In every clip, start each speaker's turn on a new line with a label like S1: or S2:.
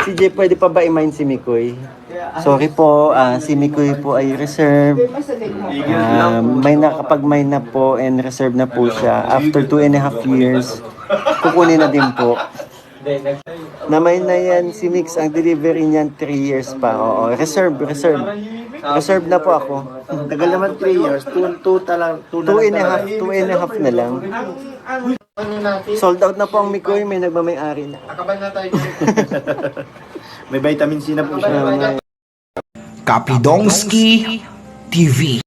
S1: CJ, pwede pa ba i-mind si Mikoy? Sorry po, si Mikoy po ay reserve. Kapag may na po and reserve na po siya, after 2.5 years, kukunin na din po. Namay na yan, si Mix, ang delivery niyan 3 years pa. Oo, reserve. Reserve na po ako.
S2: Tagal naman 3 years, 2
S1: 2.5 na lang. Sold out na po ang Mikoy, may nagmamay-ari na.
S2: Nakaban na tayo. May vitamin C na po siya.
S3: Kapidongski TV.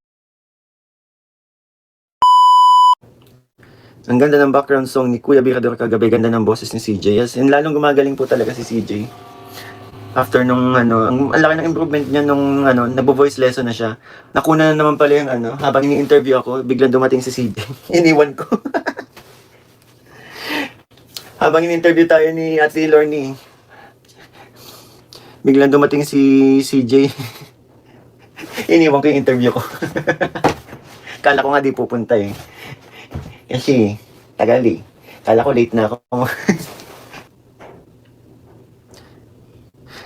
S1: Ang ganda ng background song ni Kuya Birador kagabi, ganda ng boses ni CJ. Yes, and lalong gumagaling po talaga si CJ. After nung ang laki ng improvement niya nung nagbo-voice lesson na siya. Nakuna na naman pala yung habang ini-interview ako, biglang dumating si CJ. Iniwan ko. Habang ini-interview tayo ni Ate Lorny, biglang dumating si CJ. Iniwan ko yung interview ko. Kala ko nga di pupunta eh. Kasi, tagal eh. Kala ko late na ako.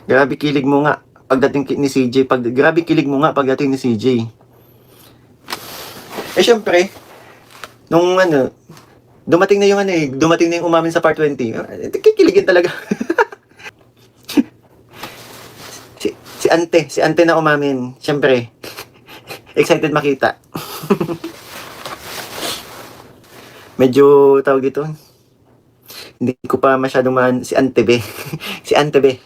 S1: Grabe kilig mo nga pagdating ni CJ. Grabe kilig mo nga pagdating ni CJ. Eh syempre, nung dumating na yung dumating na yung umamin sa part 20. Kikiligin talaga. si Ante na umamin. Syempre, excited makita. Medyo tawag ito. Hindi ko pa masyadong si Ante be. Si Ante be.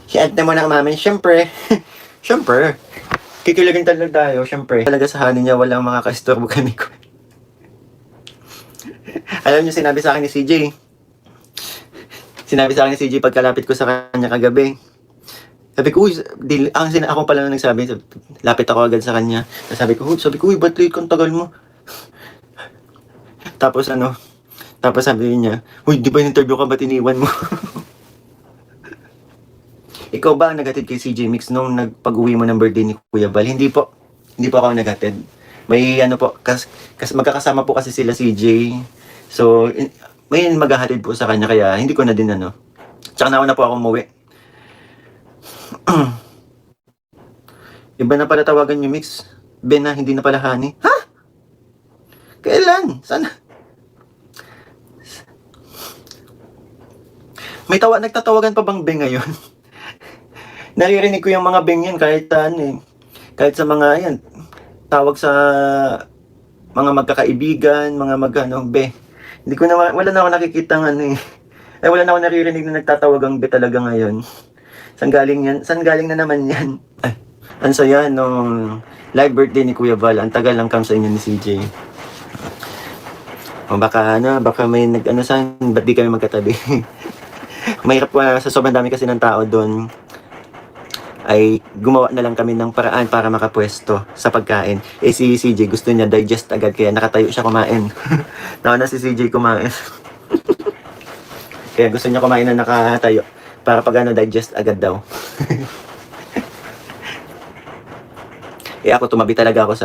S1: Si Ante mo na umamin. Syempre, kikiligin talaga tayo. Syempre, talaga sa hanin niya walang makaka-istorbo kami ko. Alam niyo, sinabi sa akin ni CJ. Pagkalapit ko sa kanya kagabi. Sabi ko, ako pala na nagsabi, lapit ako agad sa kanya. Sabi ko, ba't late kang tagal mo? Tapos sabi niya, di ba in-interview ka, ba't iniwan mo? Ikaw ba ang naghatid kay CJ Mix nung pag-uwi mo ng birthday ni Kuya Bal? Hindi po ako ang naghatid. May kasi magkakasama po kasi sila CJ. So, may maghahatid po sa kanya, kaya hindi ko na din Tsaka nauna po ako umuwi. Iba na pala tawagan yung Mix. Ben na, hindi na pala Honey. Ha? Kailan? Sana? Nagtatawagan pa bang Ben ngayon? Naririnig ko yung mga Ben yan kahit kahit sa mga tawag sa mga magkakaibigan, mga be. Hindi ko na, wala na ako nakikita wala na ako naririnig na nagtatawagang be talaga ngayon. Saan galing na naman yan? Ay, ang saya nung live birthday ni Kuya Val. Ang tagal lang kam sa inyo ni CJ. O baka may ba't di kami magkatabi? Mahirap sa sobrang dami kasi ng tao doon. Ay gumawa na lang kami ng paraan para makapwesto sa pagkain. Si CJ gusto niya digest agad, kaya nakatayo siya kumain. Nauna si CJ kumain. Kaya gusto niya kumain na nakatayo. Para pag digest agad daw. Ako tumabi talaga ako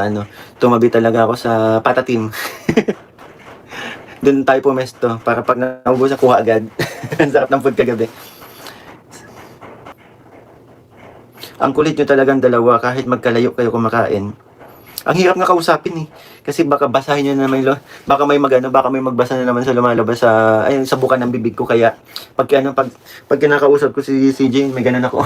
S1: sa patatim. Doon tayo pumesto para pag naubusan kuha agad. Ang sarap ng food kagabi. Ang kulit nyo talagang dalawa kahit magkalayo kayo kumakain. Ang hirap nga kausapin kasi baka basahin nyo na baka may magbasa na naman sa lumalabas sa buka ng bibig ko, kaya pag kinakausap ko si CJ, may ganun ako.